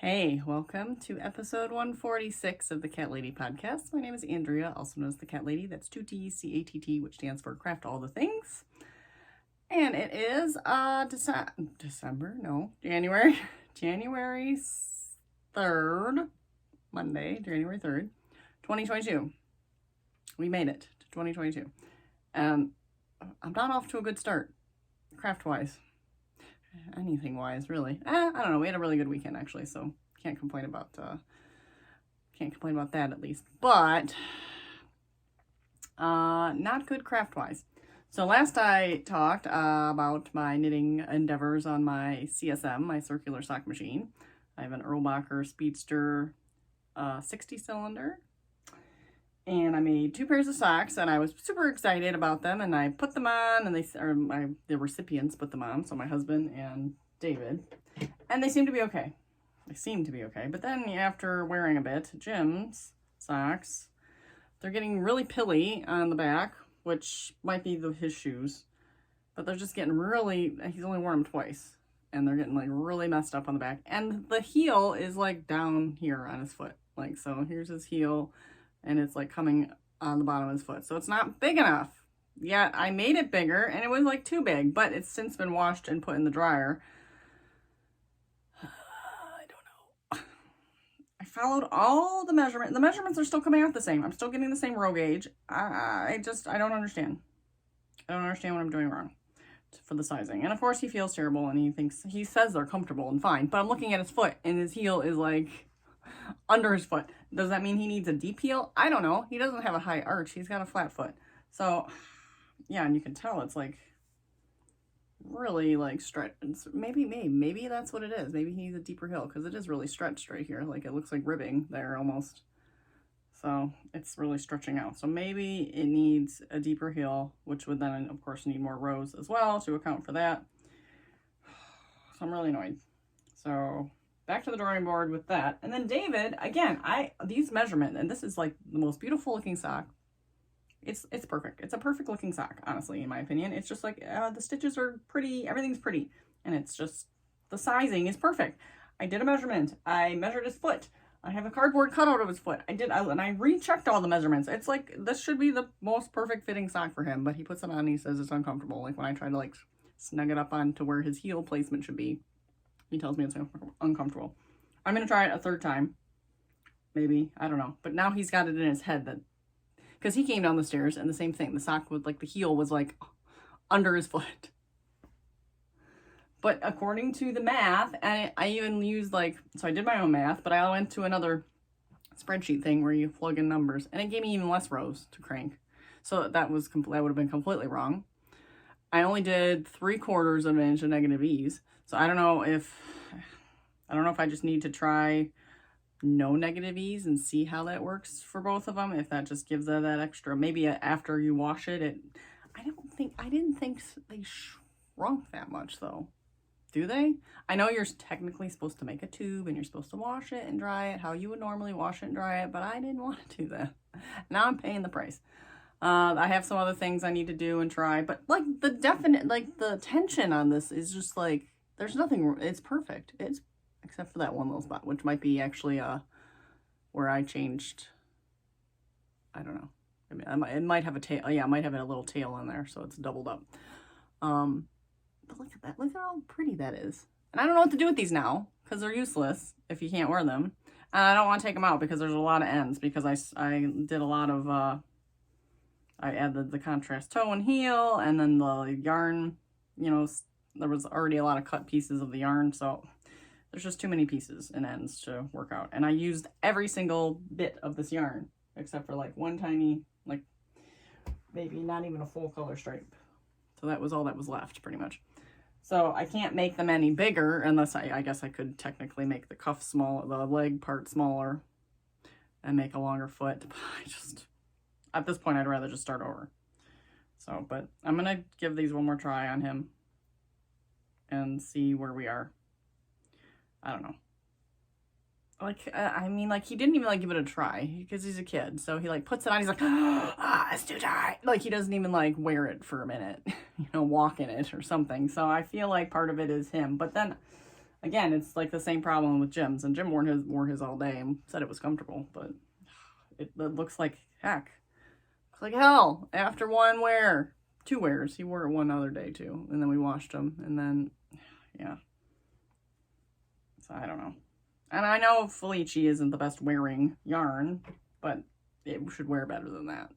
Hey, welcome to episode 146 of the Cat Lady podcast. My name is Andrea, also known as the Cat Lady. That's 2 T's, CATT, which stands for Craft All the Things. And it is January 3rd, Monday, January 3rd, 2022. We made it to 2022. And I'm not off to a good start, craft-wise. Anything-wise, really. I don't know. We had a really good weekend, actually, so can't complain about that, at least. But not good craft-wise. So last I talked about my knitting endeavors on my CSM, my circular sock machine. I have an Erlbacher Speedster 60-cylinder. And I made 2 pairs of socks, and I was super excited about them, and I put them on, and the recipients put them on, so my husband and David, and they seemed to be okay. But then after wearing a bit, Jim's socks, they're getting really pilly on the back, which might be his shoes, but they're just getting really, he's only worn them twice, and they're getting like really messed up on the back, and the heel is like down here on his foot, like, so here's his heel, and it's like coming on the bottom of his foot. So it's not big enough. Yet I made it bigger and it was like too big, but it's since been washed and put in the dryer. I don't know. I followed all the measurements. The measurements are still coming out the same. I'm still getting the same row gauge. I don't understand. I don't understand what I'm doing wrong for the sizing. And of course he feels terrible and he says they're comfortable and fine, but I'm looking at his foot and his heel is like under his foot. Does that mean he needs a deep heel? I don't know. He doesn't have a high arch. He's got a flat foot. So, yeah, and you can tell it's like really like stretched. Maybe that's what it is. Maybe he needs a deeper heel because it is really stretched right here. Like it looks like ribbing there almost. So it's really stretching out. So maybe it needs a deeper heel, which would then, of course, need more rows as well to account for that. So I'm really annoyed. So back to the drawing board with that. And then David, again, these measurements, and this is like the most beautiful looking sock. It's perfect. It's a perfect looking sock, honestly, in my opinion. It's just like the stitches are pretty, everything's pretty. And it's just, the sizing is perfect. I did a measurement. I measured his foot. I have a cardboard cutout of his foot. And I rechecked all the measurements. It's like, this should be the most perfect fitting sock for him, but he puts it on and he says it's uncomfortable. Like when I try to like snug it up onto where his heel placement should be, he tells me it's uncomfortable. I'm going to try it a third time. Maybe. I don't know. But now he's got it in his head that... Because he came down the stairs and the same thing. The sock with like the heel was like under his foot. But according to the math, and I even used like... So I did my own math, but I went to another spreadsheet thing where you plug in numbers. And it gave me even less rows to crank. So that would have been completely wrong. I only did 3/4 of an inch of negative ease. So I don't know if I just need to try no negative ease and see how that works for both of them. If that just gives that extra, maybe after you wash it, I didn't think they shrunk that much though. Do they? I know you're technically supposed to make a tube and you're supposed to wash it and dry it how you would normally wash it and dry it, but I didn't want to do that. Now I'm paying the price. I have some other things I need to do and try, but like the tension on this is just like, there's nothing, it's perfect. It's, except for that one little spot, which might be actually, where I changed, I don't know. I mean, it might have a tail. Yeah, it might have a little tail in there, so it's doubled up. But look at that. Look at how pretty that is. And I don't know what to do with these now, because they're useless if you can't wear them. And I don't want to take them out because there's a lot of ends, because I did a lot of, I added the contrast toe and heel, and then the yarn, you know, there was already a lot of cut pieces of the yarn, so there's just too many pieces and ends to work out. And I used every single bit of this yarn, except for like one tiny, like maybe not even a full color stripe. So that was all that was left, pretty much. So I can't make them any bigger unless I guess I could technically make the cuff small, the leg part smaller, and make a longer foot. But at this point, I'd rather just start over. So, but I'm going to give these one more try on him and see where we are. I don't know. Like, I mean, like, he didn't even, like, give it a try because he's a kid. So he, like, puts it on. He's like, it's too tight. Like, he doesn't even, like, wear it for a minute, you know, walk in it or something. So I feel like part of it is him. But then Again, it's like the same problem with Jim's, and Jim wore his all day and said it was comfortable, but it looks like heck. Looks like hell after one wear. 2 wears. He wore it one other day too, and then we washed them, and then, yeah. So I don't know. And I know Felici isn't the best wearing yarn, but it should wear better than that.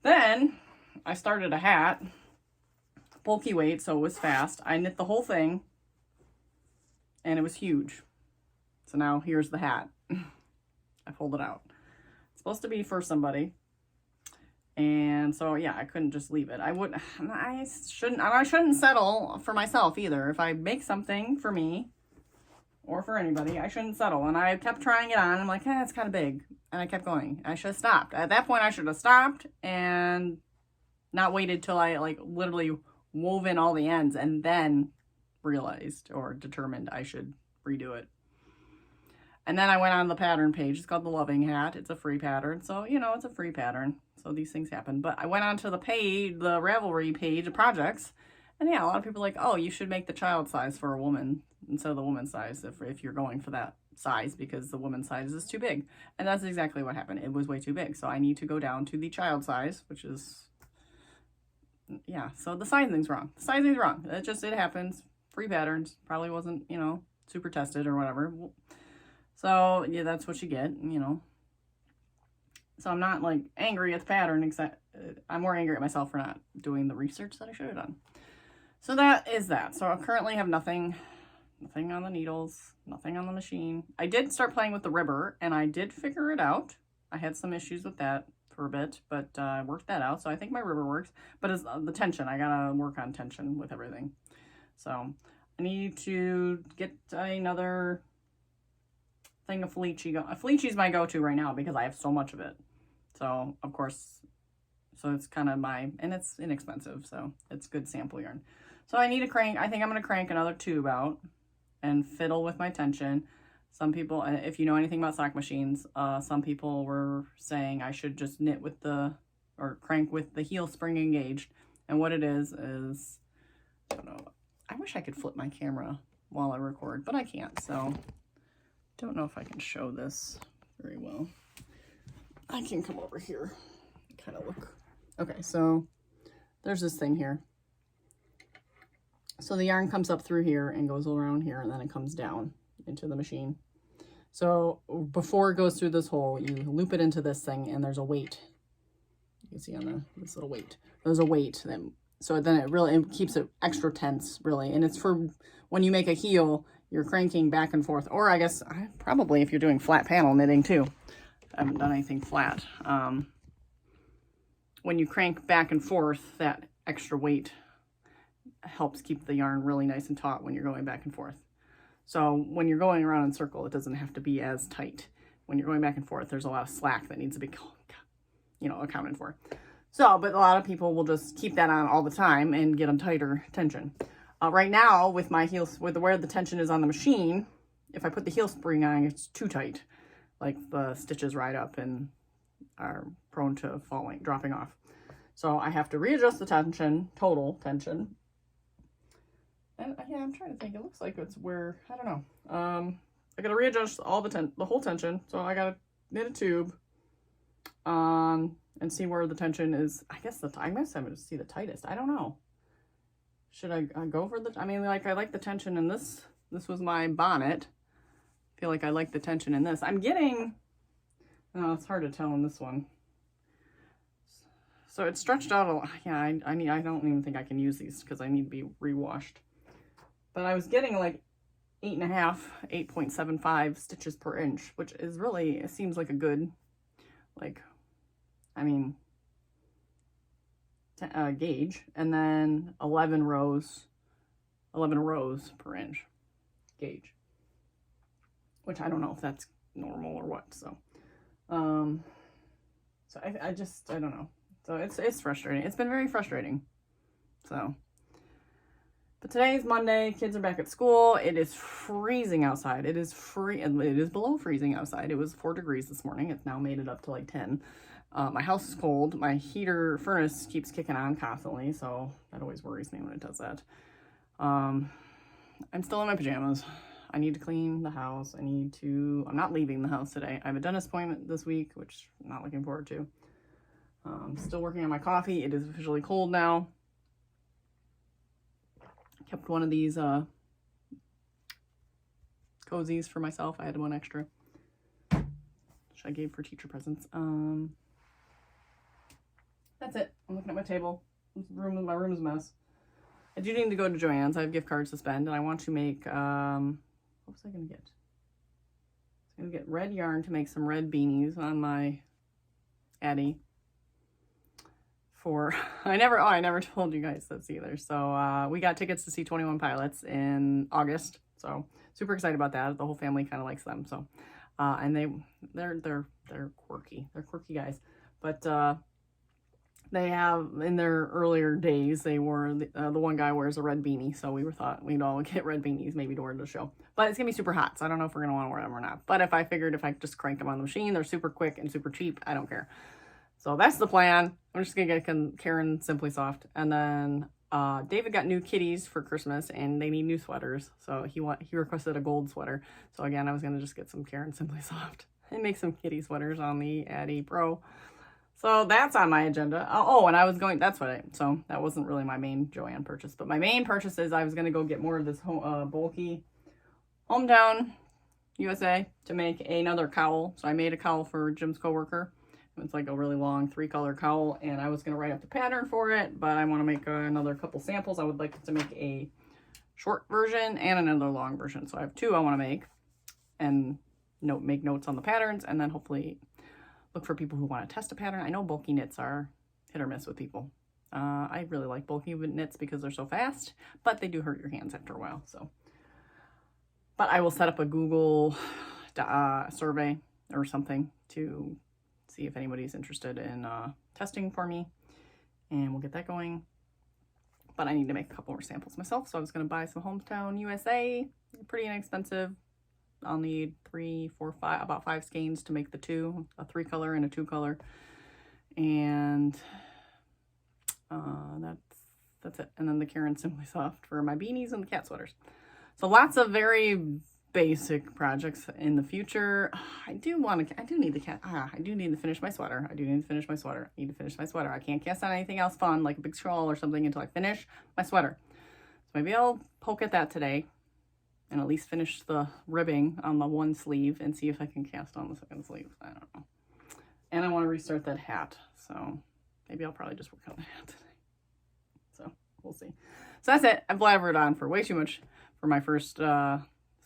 Then I started a hat, bulky weight, so it was fast. I knit the whole thing, and it was huge. So now here's the hat. I pulled it out. It's supposed to be for somebody. And so, yeah, I couldn't just leave it. I shouldn't settle for myself either. If I make something for me or for anybody, I shouldn't settle. And I kept trying it on. I'm like, it's kind of big. And I kept going. I should have stopped. At that point, I should have stopped and not waited till I, like, literally wove in all the ends and then realized or determined I should redo it. And then I went on the pattern page. It's called the Loving Hat. It's a free pattern. So, you know, it's a free pattern. So these things happen. But I went on to the page, the Ravelry page of projects. And yeah, a lot of people are like, oh, you should make the child size for a woman instead of the woman's size if you're going for that size, because the woman's size is too big. And that's exactly what happened. It was way too big. So I need to go down to the child size, which is, yeah. So the sizing's wrong. The sizing's wrong. It happens. Free patterns. Probably wasn't, you know, super tested or whatever. So yeah, that's what you get, you know. So I'm not like angry at the pattern, except I'm more angry at myself for not doing the research that I should have done. So that is that. So I currently have nothing on the needles, nothing on the machine. I did start playing with the ribber, and I did figure it out. I had some issues with that for a bit, but I worked that out. So I think my ribber works, but it's the tension. I gotta work on tension with everything. So I need to get another thing of Felici. Felici's my go-to right now because I have so much of it. So, of course, so it's kind of and it's inexpensive, so it's good sample yarn. So I need to crank, I think I'm going to crank another tube out and fiddle with my tension. Some people, if you know anything about sock machines, some people were saying I should just knit with or crank with the heel spring engaged. And what it is, I don't know, I wish I could flip my camera while I record, but I can't, so don't know if I can show this very well. I can come over here and kind of look. Okay, so there's this thing here. So the yarn comes up through here and goes around here, and then it comes down into the machine. So before it goes through this hole, you loop it into this thing, and there's a weight. You can see on this little weight. There's a weight. So then it keeps it extra tense, really. And it's for when you make a heel, you're cranking back and forth. Or I guess probably if you're doing flat panel knitting too. I haven't done anything flat. When you crank back and forth, that extra weight helps keep the yarn really nice and taut when you're going back and forth. So when you're going around in a circle, it doesn't have to be as tight. When you're going back and forth, there's a lot of slack that needs to be, you know, accounted for. So, but a lot of people will just keep that on all the time and get a tighter tension. Right now, with my heels, where the tension is on the machine, if I put the heel spring on, it's too tight. Like the stitches ride up and are prone to dropping off. So I have to readjust the tension, total tension. And yeah, I'm trying to think. It looks like it's where, I don't know. I gotta readjust all the whole tension. So I gotta knit a tube, and see where the tension is. I guess I must have to see the tightest. I don't know. Should I go for I mean, like I like the tension in this. This was my bonnet. I feel like I like the tension in this. I'm getting, it's hard to tell in this one. So it's stretched out a lot. Yeah, I don't even think I can use these because I need to be rewashed. But I was getting like 8.75 stitches per inch, which is really, it seems like a good, like, I mean, gauge. And then 11 rows per inch gauge. Which I don't know if that's normal or what. So, I don't know. So it's frustrating. It's been very frustrating. So, but today is Monday. Kids are back at school. It is freezing outside. It is below freezing outside. It was 4 degrees this morning. It's now made it up to like 10. My house is cold. My furnace keeps kicking on constantly. So that always worries me when it does that. I'm still in my pajamas. I need to clean the house. I'm not leaving the house today. I have a dentist appointment this week, which I'm not looking forward to. Still working on my coffee. It is officially cold now. Kept one of these cozies for myself. I had one extra, which I gave for teacher presents. That's it. I'm looking at my table. My room is a mess. I do need to go to Joann's. I have gift cards to spend, and I want to make, what was I going to get? I was going to get red yarn to make some red beanies on my Addie. I never told you guys this either. So we got tickets to see 21 Pilots in August. So super excited about that. The whole family kind of likes them. So and they're quirky. They're quirky guys. But they have, in their earlier days, they wore the one guy wears a red beanie. So we thought we'd all get red beanies maybe to wear to the show. But it's gonna be super hot, so I don't know if we're gonna want to wear them or not. But if I just crank them on the machine, they're super quick and super cheap. I don't care. So that's the plan. I'm just going to get Karen Simply Soft. And then David got new kitties for Christmas, and they need new sweaters. So he requested a gold sweater. So again, I was going to just get some Karen Simply Soft and make some kitty sweaters on the Addie Pro. So that's on my agenda. Oh, and so that wasn't really my main Joann purchase. But my main purchase is I was going to go get more of this bulky Hometown USA to make another cowl. So I made a cowl for Jim's coworker. It's like a really long 3-color cowl, and I was going to write up the pattern for it, but I want to make another couple samples. I would like to make a short version and another long version. So I have 2 I want to make, and make notes on the patterns, and then hopefully look for people who want to test a pattern. I know bulky knits are hit or miss with people. I really like bulky knits because they're so fast, but they do hurt your hands after a while. So, but I will set up a Google survey or something to see if anybody's interested in testing for me, and we'll get that going. But I need to make a couple more samples myself, so I was going to buy some Hometown USA. Pretty inexpensive. I'll need 3, 4, 5, about 5 skeins to make the 2, a 3-color and a 2-color, and that's it. And then the Karen Simply Soft for my beanies and the cat sweaters. So lots of very basic projects in the future. I do need to finish my sweater. I need to finish my sweater. I can't cast on anything else fun, like a big shawl or something, until I finish my sweater. So maybe I'll poke at that today and at least finish the ribbing on the one sleeve and see if I can cast on the second sleeve. I don't know. And I want to restart that hat. So maybe I'll probably just work on the hat today. So we'll see. So that's it. I've blabbered on for way too much for my first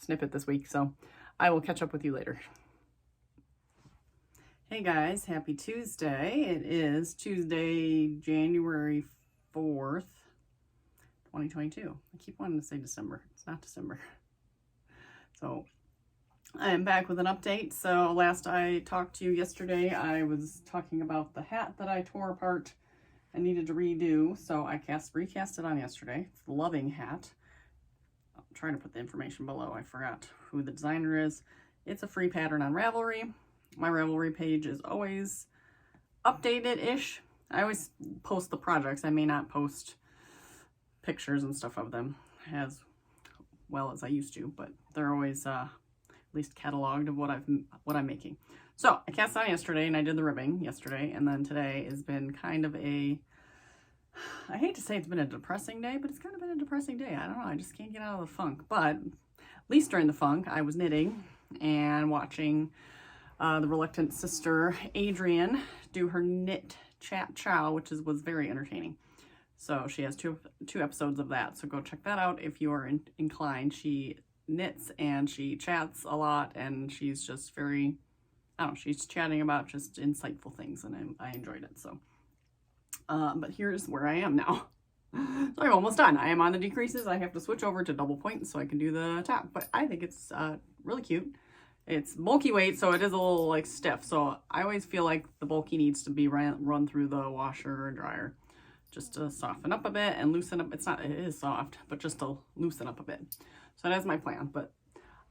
snippet this week, so I will catch up with you later. Hey guys, happy Tuesday. It is Tuesday, January 4th, 2022. I keep wanting to say December. It's not December. So I am back with an update. So last I talked to you yesterday, I was talking about the hat that I tore apart and needed to redo. So I recast it on yesterday. It's the Loving hat. I'm trying to put the information below. I forgot who the designer is. It's a free pattern on Ravelry. My Ravelry page is always updated-ish. I always post the projects. I may not post pictures and stuff of them as well as I used to, but they're always at least cataloged of what I'm making. So I cast on yesterday and I did the ribbing yesterday, and then today has been kind of I hate to say it's been a depressing day, but it's kind of been a depressing day. I don't know, I just can't get out of the funk. But at least during the funk, I was knitting and watching the reluctant sister Adrienne do her knit chat chow, which was very entertaining. So she has two episodes of that, so go check that out if you are inclined. She knits and she chats a lot, and she's just very, I don't know, she's chatting about just insightful things, and I enjoyed it. So but here's where I am now. So I'm almost done. I am on the decreases. I have to switch over to double point so I can do the top, but I think it's really cute. It's bulky weight, so it is a little like stiff. So I always feel like the bulky needs to be run through the washer or dryer just to soften up a bit and loosen up. It is soft, but just to loosen up a bit. So that's my plan. But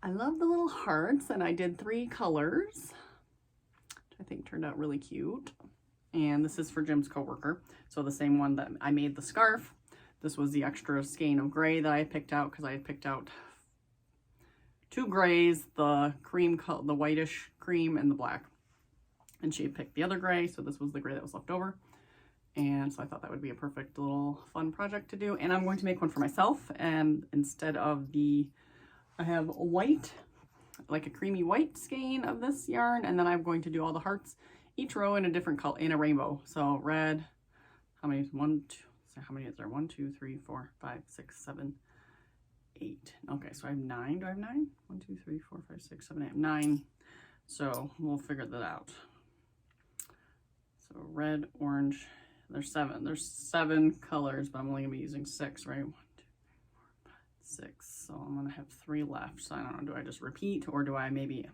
I love the little hearts, and I did 3 colors, which I think turned out really cute. And this is for Jim's coworker. So the same one that I made the scarf. This was the extra skein of gray that I picked out because I had picked out 2 grays, the cream, the whitish cream, and the black. And she had picked the other gray, so this was the gray that was left over. And so I thought that would be a perfect little fun project to do. And I'm going to make one for myself. And instead of I have a white, like a creamy white skein of this yarn. And then I'm going to do all the hearts, each row in a different color, in a rainbow. So red, how many? How many is there? 1, 2, 3, 4, 5, 6, 7, 8. Okay, so I have 9. Do I have 9? 1, 2, 3, 4, 5, 6, 7, 8, 9. So we'll figure that out. So red, orange, there's 7. There's 7 colors, but I'm only gonna be using 6, right? 1, 2, 3, 4, 5, 6. So I'm gonna have 3 left. So I don't know, do I just repeat or do I maybe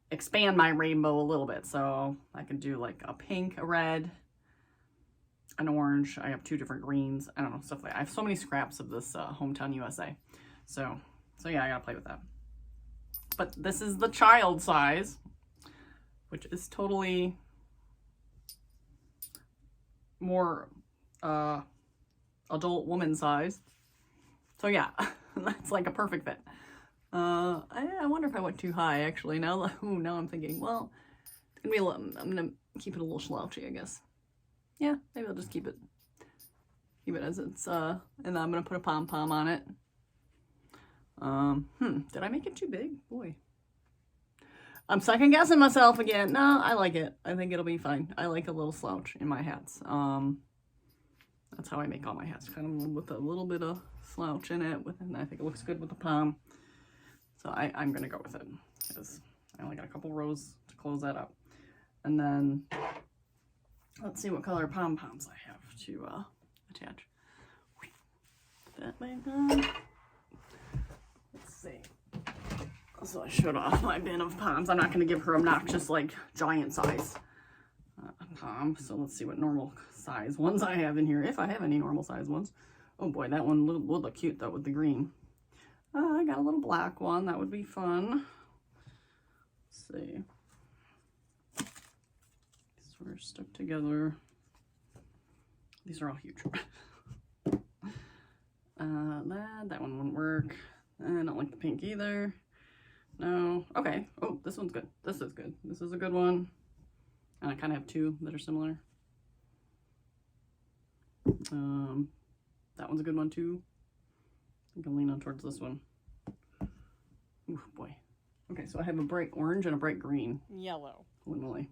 expand my rainbow a little bit? So I can do like a pink, a red, an orange. I have 2 different greens. I don't know, stuff like that. I have so many scraps of this Hometown USA. So yeah, I gotta play with that. But this is the child size, which is totally more adult woman size. So yeah, that's like a perfect fit. I wonder if I went too high actually. Now I'm thinking, well, it's gonna be I'm gonna keep it a little slouchy, I guess. Yeah, maybe I'll just keep it as it's, and then I'm gonna put a pom-pom on it. Did I make it too big? Boy. I'm second guessing myself again. No, I like it. I think it'll be fine. I like a little slouch in my hats. That's how I make all my hats, kind of with a little bit of slouch in it, and I think it looks good with the pom. So I'm gonna go with it, because I only got a couple rows to close that up. And then let's see what color pom-poms I have to attach. Put that back on. Let's see. So I showed off my bin of poms. I'm not going to give her obnoxious, like, giant size pom. So let's see what normal size ones I have in here, if I have any normal size ones. Oh boy, that one would look cute though with the green. I got a little black one. That would be fun. Let's see. Sort of stuck together. These are all huge. That one wouldn't work. I don't like the pink either. No. Okay. Oh, this one's good. This is good. This is a good one. And I kind of have 2 that are similar. That one's a good one too. I think I'll lean on towards this one. Ooh, boy. Okay, so I have a bright orange and a bright green. Yellow. Holy moly.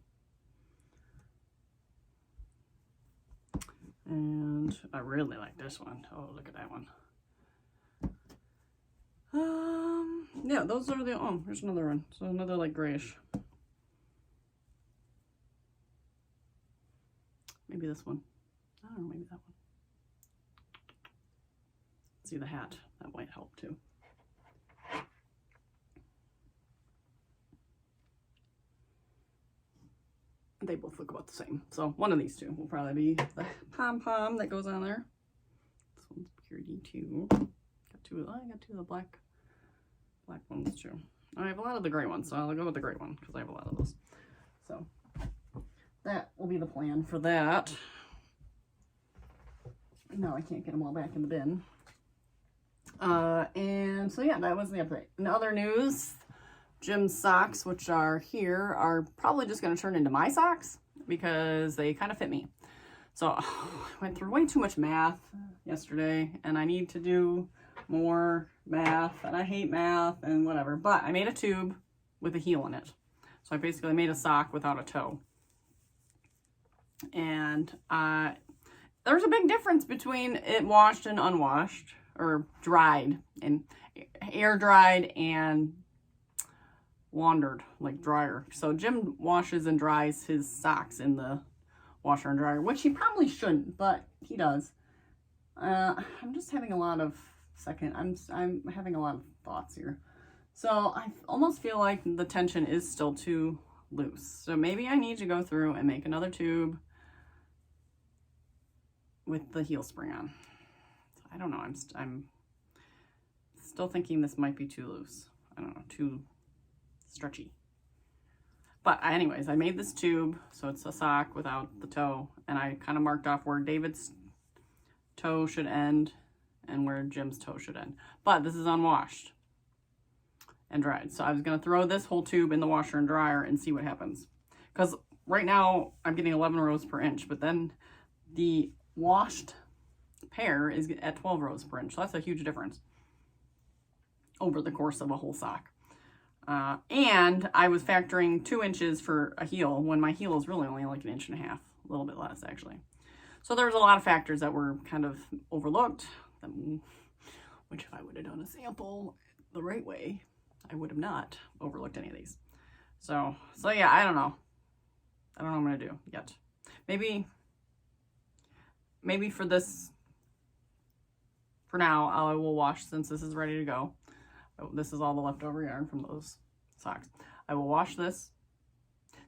And I really like this one. Oh, look at that one. Yeah, those are the, oh, there's another one. So another like grayish. Maybe this one. I don't know, maybe that one. Let's see the hat. That might help too. They both look about the same. So one of these 2 will probably be the pom-pom that goes on there. This one's Purity too. Got 2 of, I got 2 of the black ones too. I have a lot of the gray ones, so I'll go with the gray one because I have a lot of those. So that will be the plan for that. No, I can't get them all back in the bin. And so yeah, that was the update. In other news, Jim's socks, which are here, are probably just going to turn into my socks because they kind of fit me. So I went through way too much math yesterday, and I need to do more math, and I hate math and whatever. But I made a tube with a heel in it. So I basically made a sock without a toe. And there's a big difference between it washed and unwashed, or dried, and air dried and laundered, like dryer. So Jim washes and dries his socks in the washer and dryer, which he probably shouldn't, but he does. I'm just having a lot of I'm having a lot of thoughts here. So I almost feel like the tension is still too loose. So maybe I need to go through and make another tube with the heel spring on. So I don't know. I'm still thinking this might be too loose. I don't know, too stretchy. But anyways, I made this tube, so it's a sock without the toe, and I kind of marked off where David's toe should end and where Jim's toe should end. But this is unwashed and dried. So I was going to throw this whole tube in the washer and dryer and see what happens. Because right now I'm getting 11 rows per inch, but then the washed pair is at 12 rows per inch. So that's a huge difference over the course of a whole sock. And I was factoring 2 inches for a heel when my heel is really only like 1.5 inches, a little bit less actually. So there's a lot of factors that were kind of overlooked, which if I would have done a sample the right way, I would have not overlooked any of these. So yeah, I don't know. I don't know what I'm gonna do yet. Maybe for this, for now, I will wash since this is ready to go. This is all the leftover yarn from those socks. I will wash this.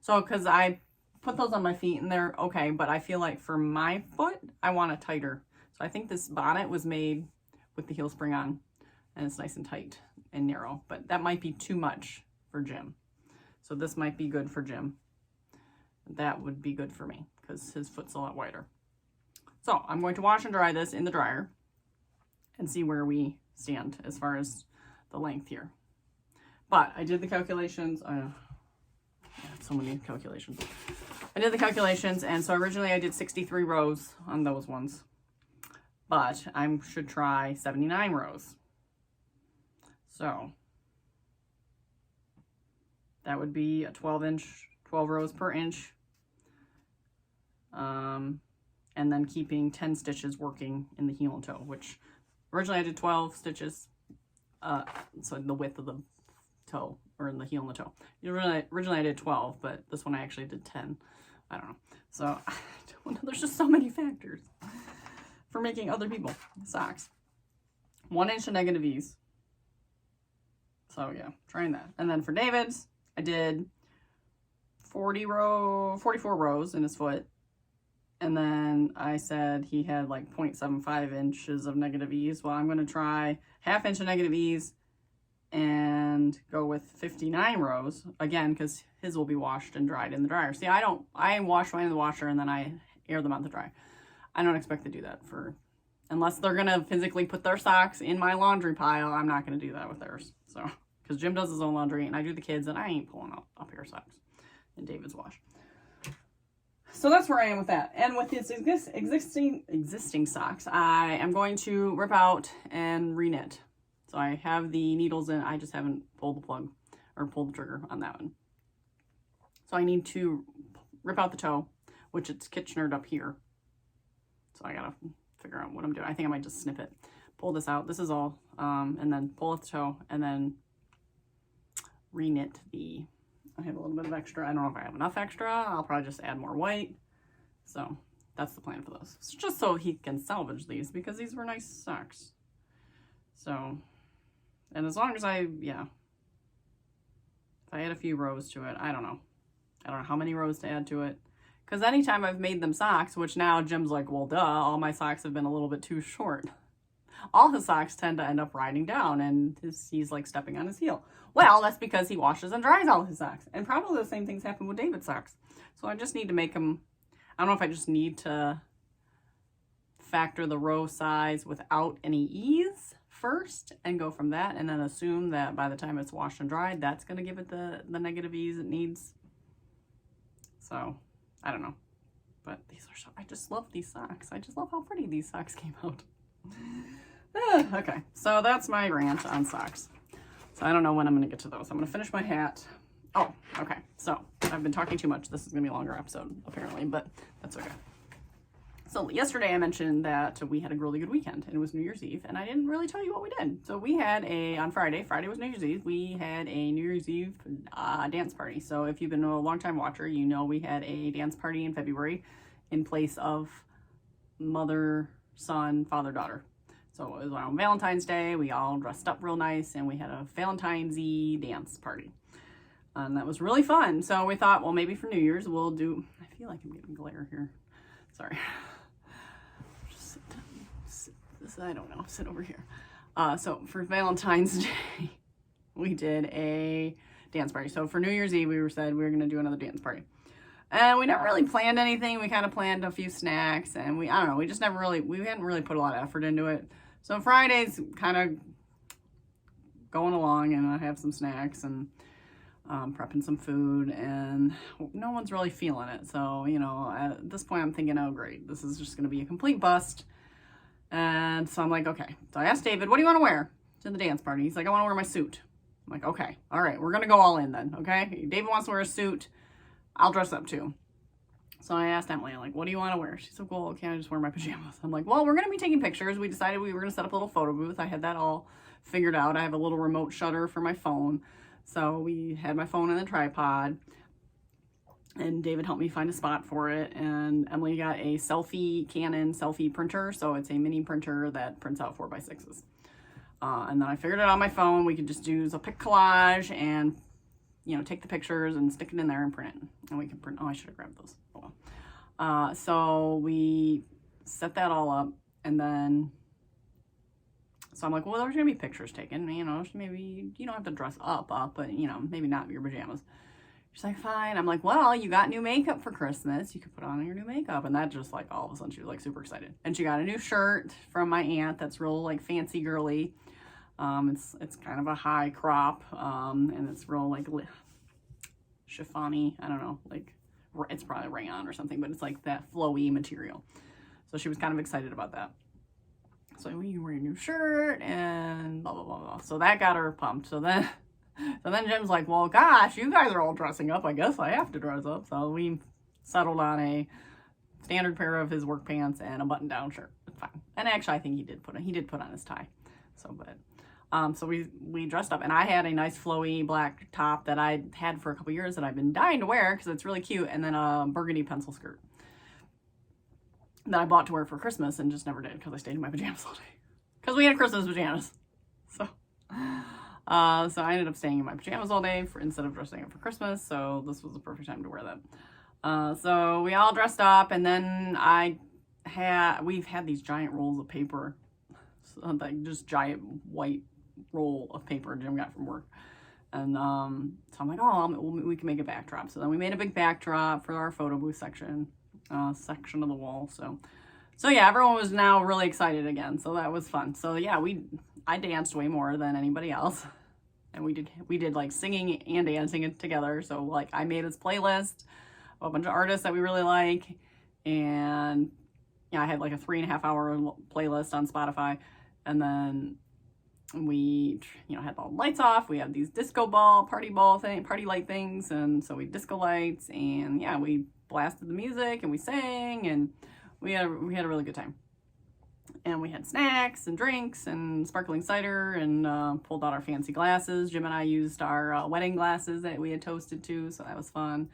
So, because I put those on my feet and they're okay, but I feel like for my foot, I want it tighter. So I think this bonnet was made with the heel spring on and it's nice and tight and narrow, but that might be too much for Jim. So this might be good for Jim. That would be good for me because his foot's a lot wider. So I'm going to wash and dry this in the dryer and see where we stand as far as the length here. But I did the calculations. I had so many calculations. I did the calculations, and so originally I did 63 rows on those ones. But I should try 79 rows. So that would be a 12 rows per inch. And then keeping 10 stitches working in the heel and toe, which originally I did 12 stitches. So the width of the toe, or in the heel and the toe. Originally I did 12, but this one I actually did 10. I don't know. So I don't know. There's just so many factors for making other people socks. 1 inch of negative ease. So yeah, trying that. And then for David's, I did 44 rows in his foot. And then I said he had like 0.75 inches of negative ease. Well, I'm going to try 1/2 inch of negative ease and go with 59 rows again, because his will be washed and dried in the dryer. See, I wash mine in the washer and then I air them out to dry. I don't expect to do that unless they're going to physically put their socks in my laundry pile. I'm not going to do that with theirs. So, because Jim does his own laundry and I do the kids, and I ain't pulling up a pair of socks in David's wash. So that's where I am with that. And with his existing socks, I am going to rip out and reknit. So I have the needles in, I just haven't pulled the plug or pulled the trigger on that one. So I need to rip out the toe, which it's Kitchenered up here. So I gotta figure out what I'm doing. I think I might just snip it. Pull this out. This is all, and then pull out the toe and then reknit the, I have a little bit of extra. I don't know if I have enough extra. I'll probably just add more white. So that's the plan for those. It's just so he can salvage these because these were nice socks. So, and as long as if I add a few rows to it, I don't know how many rows to add to it. Because anytime I've made them socks, which now Jim's like, well, duh, all my socks have been a little bit too short. All his socks tend to end up riding down and he's like stepping on his heel. Well, that's because he washes and dries all his socks. And probably the same things happen with David's socks. So I just need to make them, I don't know if I just need to factor the row size without any ease first and go from that, and then assume that by the time it's washed and dried, that's going to give it the negative ease it needs. So, I don't know. But these are so, I just love these socks. I just love how pretty these socks came out. Okay, so that's my rant on socks. So I don't know when I'm going to get to those. I'm going to finish my hat. Oh, okay. So I've been talking too much. This is going to be a longer episode, apparently, but that's okay. So yesterday I mentioned that we had a really good weekend, and it was New Year's Eve, and I didn't really tell you what we did. So we had on Friday was New Year's Eve, we had a New Year's Eve dance party. So if you've been a long-time watcher, you know we had a dance party in February in place of mother, son, father, daughter. So it was on Valentine's Day. We all dressed up real nice, and we had a Valentine's-y dance party. And that was really fun. So we thought, well, maybe for New Year's we'll do, I feel like I'm getting glare here. Sorry. Just I don't know, sit over here. So for Valentine's Day, we did a dance party. So for New Year's Eve, we said we were going to do another dance party. And we never really planned anything. We kind of planned a few snacks, and I don't know, we just we hadn't really put a lot of effort into it. So Friday's kind of going along, and I have some snacks and prepping some food, and no one's really feeling it. So, you know, at this point I'm thinking, oh great, this is just going to be a complete bust. And so I'm like, okay. So I asked David, what do you want to wear to the dance party? He's like, I want to wear my suit. I'm like, okay, all right, we're going to go all in then, okay? David wants to wear a suit. I'll dress up too. So I asked Emily, like, what do you want to wear? She said, well, can't I just wear my pajamas? I'm like, well, we're going to be taking pictures. We decided we were going to set up a little photo booth. I had that all figured out. I have a little remote shutter for my phone. So we had my phone in the tripod, and David helped me find a spot for it. And Emily got a Canon selfie printer. So it's a mini printer that prints out 4x6s. And then I figured it out on my phone. We could just use a pic collage and, you know, take the pictures and stick it in there and print it. And we can print, oh, I should have grabbed those. Oh, well. So we set that all up, and then, so I'm like, well, there's going to be pictures taken, you know, maybe you don't have to dress up, but, you know, maybe not your pajamas. She's like, fine. I'm like, well, you got new makeup for Christmas. You could put on your new makeup. And that just, like, all of a sudden, she was, like, super excited. And she got a new shirt from my aunt that's real, like, fancy girly. It's kind of a high crop, and it's real, like, chiffon-y. I don't know, like, it's probably rayon or something, but it's, like, that flowy material. So she was kind of excited about that. So you can wear your new shirt and blah, blah, blah, blah. So that got her pumped. So then Jim's like, well, gosh, you guys are all dressing up. I guess I have to dress up. So we settled on a standard pair of his work pants and a button-down shirt. It's fine. And actually, I think he did put on his tie. So, but, so we dressed up, and I had a nice flowy black top that I had for a couple years that I've been dying to wear because it's really cute. And then a burgundy pencil skirt that I bought to wear for Christmas and just never did because I stayed in my pajamas all day. Because we had Christmas pajamas. So I ended up staying in my pajamas all day instead of dressing up for Christmas. So this was the perfect time to wear that. So we all dressed up, and then we've had these giant rolls of paper, like just giant white roll of paper Jim got from work. And so I'm like, oh, we can make a backdrop. So then we made a big backdrop for our photo booth section of the wall. So yeah, everyone was now really excited again. So that was fun. So yeah, I danced way more than anybody else. And we did like singing and dancing it together. So like I made this playlist of a bunch of artists that we really like. And yeah, I had like a 3.5 hour playlist on Spotify. And then we, you know, had all the lights off. We had these party light things. And so we disco lights, and yeah, we blasted the music and we sang, and we had a really good time. And we had snacks and drinks and sparkling cider, and pulled out our fancy glasses. Jim and I used our wedding glasses that we had toasted to, so that was fun.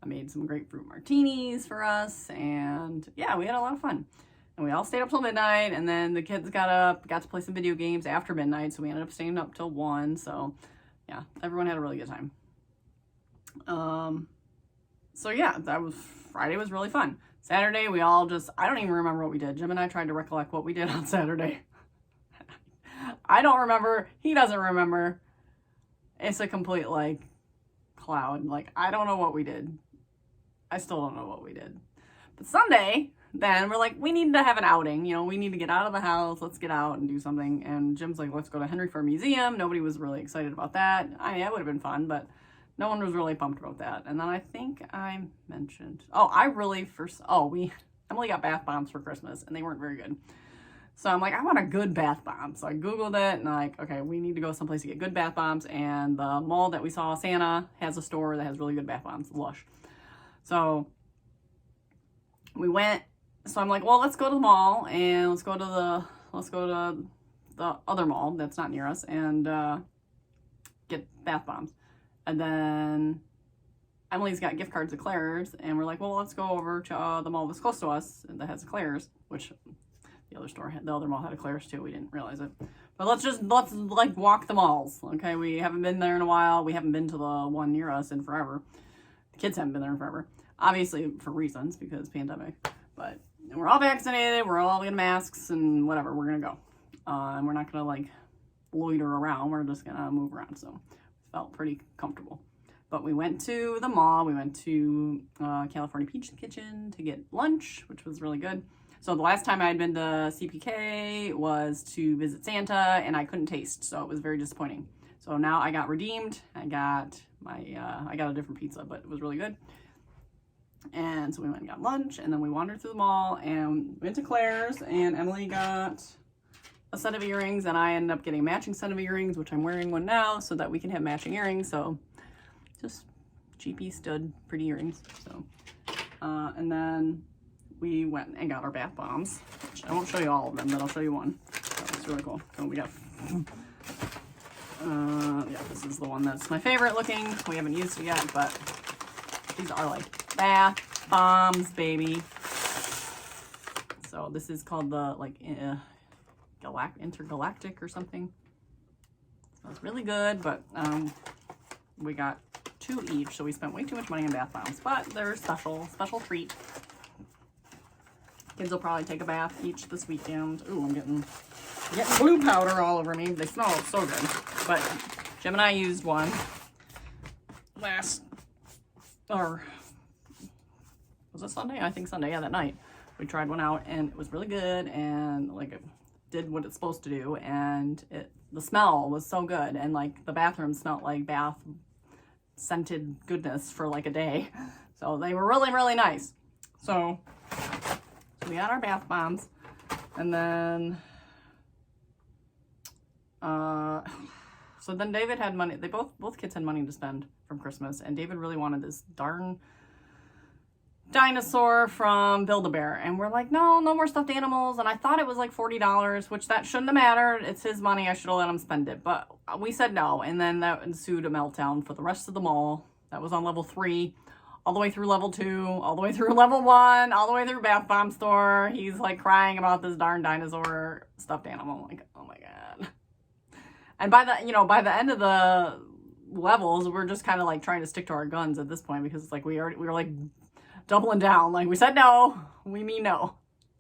I made some grapefruit martinis for us, and yeah, we had a lot of fun. And we all stayed up till midnight, and then the kids got to play some video games after midnight, so we ended up staying up till 1. So yeah, everyone had a really good time. So yeah, Friday was really fun. Saturday, I don't even remember what we did. Jim and I tried to recollect what we did on Saturday. I don't remember. He doesn't remember. It's a complete, like, cloud. Like, I don't know what we did. I still don't know what we did. But Sunday, then, we're like, we need to have an outing. You know, we need to get out of the house. Let's get out and do something. And Jim's like, let's go to Henry Ford Museum. Nobody was really excited about that. I mean, that would have been fun, but no one was really pumped about that. And then I think I mentioned, Emily got bath bombs for Christmas, and they weren't very good. So I'm like, I want a good bath bomb. So I Googled it, and like, okay, we need to go someplace to get good bath bombs. And the mall that we saw, Santa, has a store that has really good bath bombs, Lush. So we went. So I'm like, well, let's go to the mall, and let's go to the other mall that's not near us, and get bath bombs. And then Emily's got gift cards at Claire's, and we're like, well, let's go over to the mall that's close to us that has Claire's, which the other mall had a Claire's too. We didn't realize it. But let's like walk the malls. Okay, we haven't been there in a while. We haven't been to the one near us in forever. The kids haven't been there in forever. Obviously for reasons, because pandemic. But we're all vaccinated. We're all in masks and whatever. We're gonna go. And we're not gonna like loiter around. We're just gonna move around. So it felt pretty comfortable. But we went to the mall. We went to California Peach Kitchen to get lunch, which was really good. So the last time I had been to CPK was to visit Santa, and I couldn't taste, so it was very disappointing. So now I got redeemed. I got a different pizza, but it was really good. And so we went and got lunch, and then we wandered through the mall and went to Claire's, and Emily got a set of earrings, and I ended up getting a matching set of earrings, which I'm wearing one now so that we can have matching earrings. So just cheapy stud pretty earrings. So and then we went and got our bath bombs, which I won't show you all of them, but I'll show you one. So it's really cool. So we got yeah, this is the one that's my favorite looking. We haven't used it yet, but these are like bath bombs, baby. So this is called the like intergalactic or something. Smells really good, but we got 2 each, so we spent way too much money on bath bombs, but they're special treat. Kids will probably take a bath each this weekend. Ooh, I'm getting blue powder all over me. They smell so good. But Jim and I used one was it Sunday? I think Sunday, yeah, that night. We tried one out and it was really good, and like it did what it's supposed to do, and the smell was so good, and like the bathroom smelled like bath scented goodness for like a day. So they were really, really nice. So we got our bath bombs, and then so then David had money. They both kids had money to spend from Christmas, and David really wanted this darn dinosaur from Build-A-Bear, and we're like, no more stuffed animals. And I thought it was like $40, which that shouldn't have mattered. It's his money. I should have let him spend it, but we said no. And then that ensued a meltdown for the rest of the mall. That was on level 3, all the way through level 2, all the way through level 1, all the way through Bath Bomb Store. He's like crying about this darn dinosaur stuffed animal. Like, oh my God. And by the end of the levels, we're just kind of like trying to stick to our guns at this point, because it's like we were like doubling down. Like, we said no, we mean no.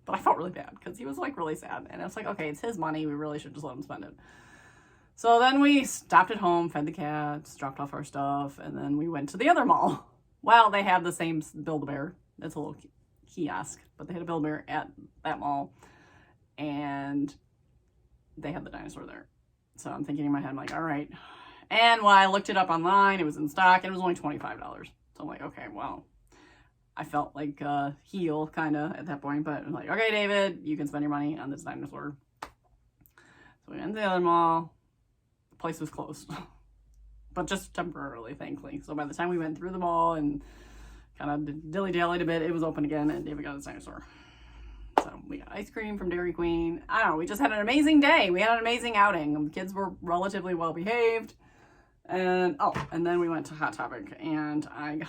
But I felt really bad because he was like really sad, and it's like, okay, it's his money, we really should just let him spend it. So then we stopped at home, fed the cats, dropped off our stuff, and then we went to the other mall. Well, they have the same Build-A-Bear. It's a little kiosk, but they had a Build-A-Bear at that mall, and they had the dinosaur there. So I'm thinking in my head, I'm like, all right. And when I looked it up online, it was in stock, and it was only $25. So I'm like, okay, well, I felt like a heel kind of at that point, but I'm like, okay, David, you can spend your money on this dinosaur. So we went to the other mall. The place was closed, but just temporarily, thankfully. So by the time we went through the mall and kind of dilly-dallied a bit, it was open again, and David got his dinosaur. So we got ice cream from Dairy Queen. I don't know, we just had an amazing day. We had an amazing outing. The kids were relatively well behaved. And then we went to Hot Topic, and I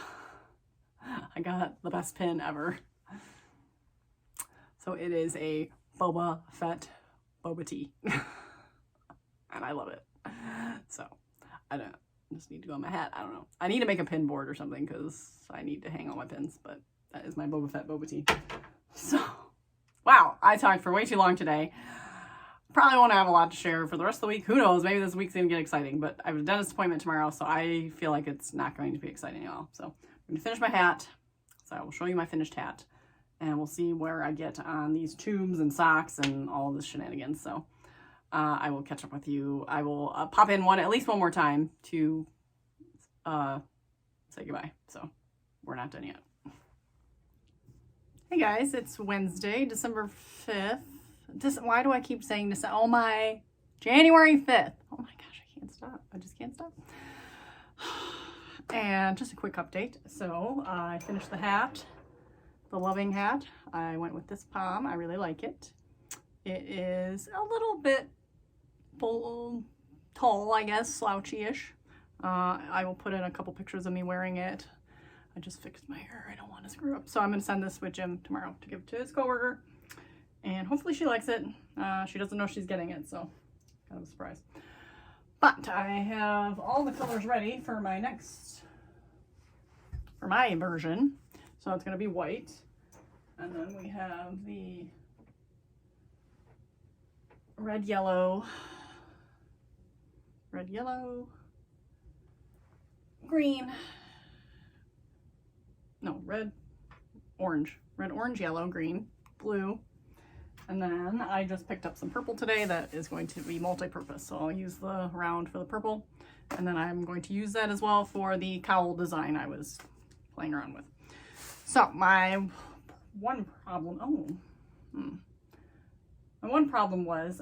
got the best pin ever. So it is a Boba Fett boba tea. And I love it. So I just need to go on my hat. I don't know. I need to make a pin board or something, because I need to hang all my pins, but that is my Boba Fett boba tea. So, wow, I talked for way too long today. Probably won't have a lot to share for the rest of the week. Who knows? Maybe this week's gonna get exciting, but I have a dentist appointment tomorrow, so I feel like it's not going to be exciting at all. So I'm gonna finish my hat. So I will show you my finished hat, and we'll see where I get on these tubes and socks and all this shenanigans. So I will catch up with you. I will pop in at least one more time to say goodbye. So we're not done yet. Hey guys, it's Wednesday, December 5th. Why do I keep saying this? Oh my, January 5th. Oh my gosh, I can't stop. I just can't stop. And just a quick update. So I finished the hat, the loving hat. I went with this palm. I really like it. It is a little bit tall, I guess, slouchy-ish. I will put in a couple pictures of me wearing it. I just fixed my hair. I don't want to screw up. So I'm going to send this with Jim tomorrow to give to his coworker. And hopefully she likes it. She doesn't know she's getting it, so kind of a surprise. But I have all the colors ready for my version. So it's going to be white. And then we have the red, yellow, green. No, red, orange, yellow, green, blue. And then I just picked up some purple today that is going to be multi-purpose. So I'll use the round for the purple. And then I'm going to use that as well for the cowl design I was playing around with. So my one problem, my one problem was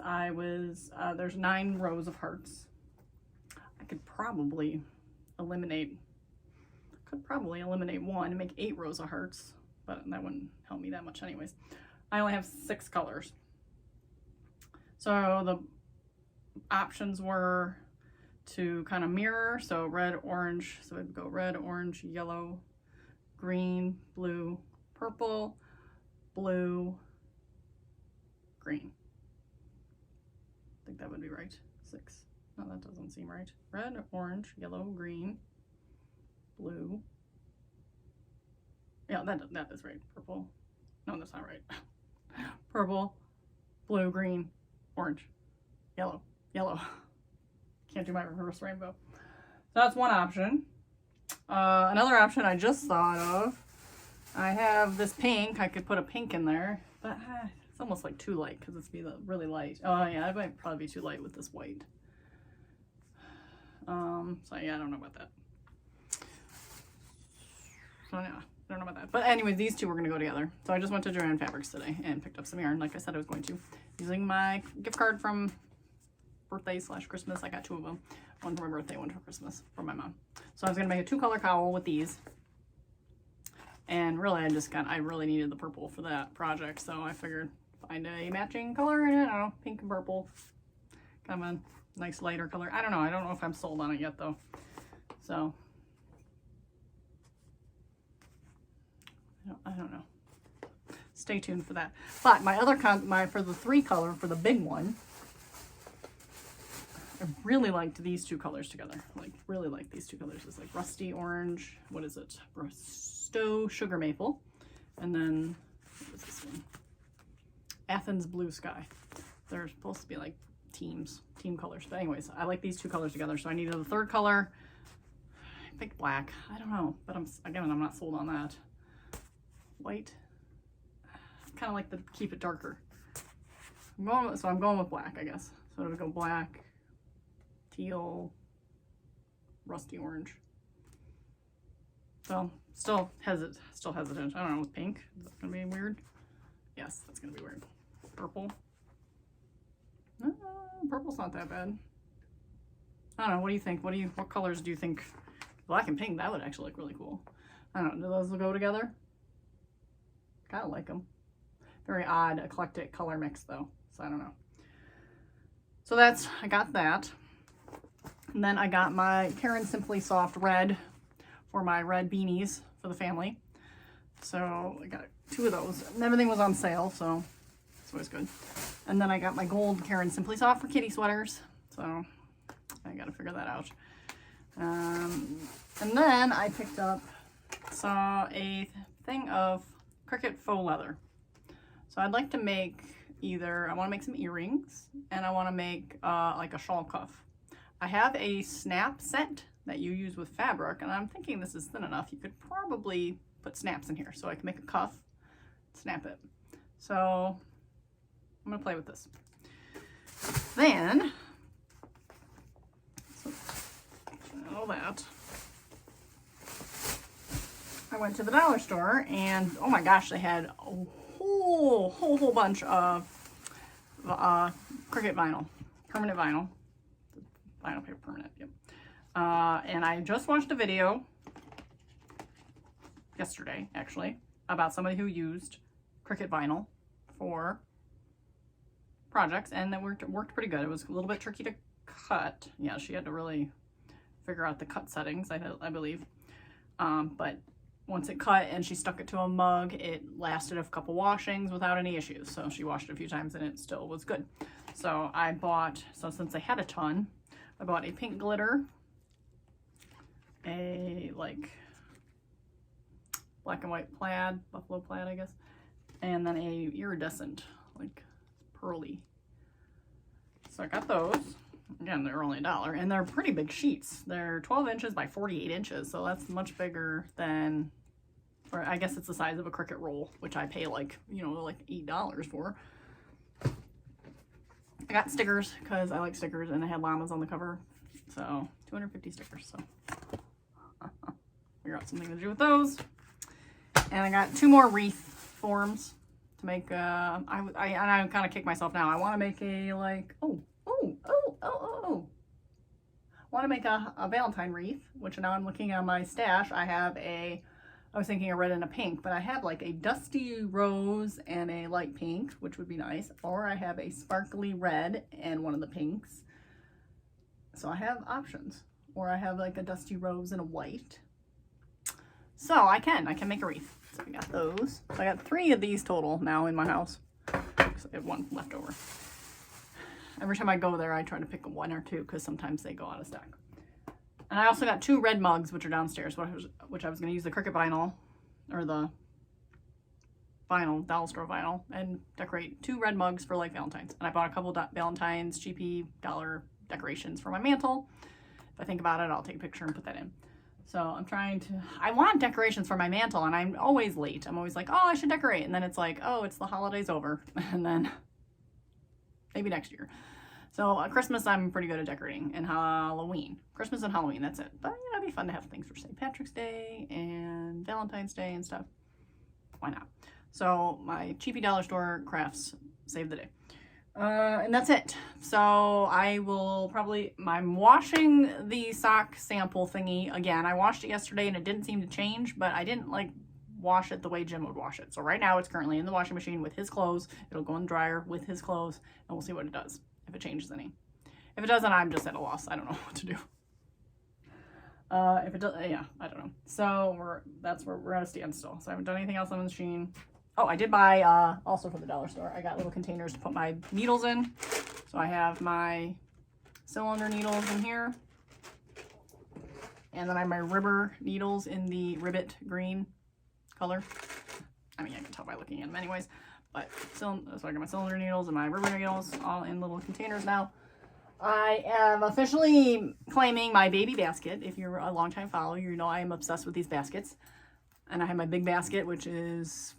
there's 9 rows of hearts. I could probably eliminate one and make 8 rows of hearts, but that wouldn't help me that much anyways. I only have 6 colors. So the options were to kind of mirror, so red, orange, so I'd go red, orange, yellow, green, blue, purple, blue, green. I think that would be right. 6. No, that doesn't seem right. Red, orange, yellow, green, blue. Yeah, that is right. Purple. No, that's not right. Purple, blue, green, orange, yellow, yellow. Can't do my reverse rainbow. So that's one option. Another option I just thought of, I have this pink. I could put a pink in there, but it's almost like too light because it's really light. Oh yeah, it might probably be too light with this white. So yeah, I don't know about that. So yeah, I don't know about that. But anyway, these two were going to go together. So I just went to Joann Fabrics today and picked up some yarn like I said I was going to. Using my gift card from birthday/Christmas. I got 2 of them. One for my birthday, one for Christmas from my mom. So I was going to make a 2-color cowl with these. And really, I really needed the purple for that project. So I figured find a matching color in it. I don't know, pink and purple. Kind of a nice lighter color. I don't know if I'm sold on it yet though. So I don't know. Stay tuned for that. But my other for the 3-color, for the big one, I really liked these 2 colors together. Like, really like these 2 colors. It's like rusty orange. What is it? Rusto sugar maple. And then, what is this one? Athens blue sky. They're supposed to be like team colors. But anyways, I like these 2 colors together. So I needed a 3rd color. I think black. I don't know. But I'm not sold on that. White. Kind of like to keep it darker. I'm going with black, I guess. So it'll go black, teal, rusty orange. So still hesitant. I don't know, with pink. Is that gonna be weird? Yes, that's gonna be weird. Purple. Purple's not that bad. I don't know. What do you think? What colors do you think? Black and pink. That would actually look really cool. I don't know. Do those go together? Kind of like them. Very odd, eclectic color mix though, so I don't know. So I got that. And then I got my Caron Simply Soft red for my red beanies for the family. So I got 2 of those. And everything was on sale, so it's always good. And then I got my gold Caron Simply Soft for kitty sweaters. So I gotta figure that out. And then I saw a thing of Cricut faux leather. So I'd like to make I want to make some earrings and I want to make like a shawl cuff. I have a snap set that you use with fabric and I'm thinking this is thin enough. You could probably put snaps in here so I can make a cuff, snap it. So I'm going to play with this. Then, all that. I went to the dollar store and oh my gosh, they had a whole bunch of Cricut vinyl, permanent vinyl paper permanent, yep. And I just watched a video yesterday actually about somebody who used Cricut vinyl for projects and that worked pretty good. It was a little bit tricky to cut. Yeah, she had to really figure out the cut settings, I believe. But once it cut and she stuck it to a mug, it lasted a couple washings without any issues. So she washed it a few times and it still was good. So since I had a ton, I bought a pink glitter, a like black and white plaid, buffalo plaid, I guess, and then a iridescent, like pearly. So I got those. Again, they're only $1, and they're pretty big sheets. They're 12 inches by 48 inches, so that's much bigger than, or I guess it's the size of a Cricut roll, which I pay like, you know, like $8 for. I got stickers because I like stickers, and I had llamas on the cover, so 250 stickers. So figure out something to do with those. And I got 2 more wreath forms to make. I kind of kick myself now. I want to make a like want to make a Valentine wreath, which now I'm looking on my stash. I was thinking a red and a pink, but I have like a dusty rose and a light pink, which would be nice. Or I have a sparkly red and one of the pinks. So I have options. Or I have like a dusty rose and a white. So I can make a wreath. So I got those. So I got 3 of these total now in my house. So I have 1 left over. Every time I go there, I try to pick 1 or 2 because sometimes they go out of stock. And I also got 2 red mugs, which are downstairs, which I was going to use the Cricut vinyl, or the vinyl, dollar store vinyl, and decorate 2 red mugs for like Valentine's. And I bought a couple Valentine's cheapy dollar decorations for my mantle. If I think about it, I'll take a picture and put that in. So I want decorations for my mantle, and I'm always late. I'm always like, oh, I should decorate. And then it's like, oh, it's the holidays over. And then maybe next year. So Christmas, I'm pretty good at decorating, and Halloween. Christmas and Halloween, that's it. But, you know, it'd be fun to have things for St. Patrick's Day and Valentine's Day and stuff. Why not? So my cheapy dollar store crafts saved the day. And that's it. So I will I'm washing the sock sample thingy again. I washed it yesterday and it didn't seem to change, but I didn't like wash it the way Jim would wash it. So right now it's currently in the washing machine with his clothes. It'll go in the dryer with his clothes, and we'll see what it does, if it changes any. If it doesn't, I'm just at a loss. I don't know what to do. If it does, yeah, I don't know. So we're at a standstill. So I haven't done anything else on the machine. Oh, I did buy, also for the dollar store, I got little containers to put my needles in. So I have my cylinder needles in here. And then I have my ribber needles in the ribbit green color. I mean, I can tell by looking at them anyways. But, so I got my cylinder needles and my ribber needles all in little containers now. I am officially claiming my baby basket. If you're a longtime follower, you know I am obsessed with these baskets. And I have my big basket, which is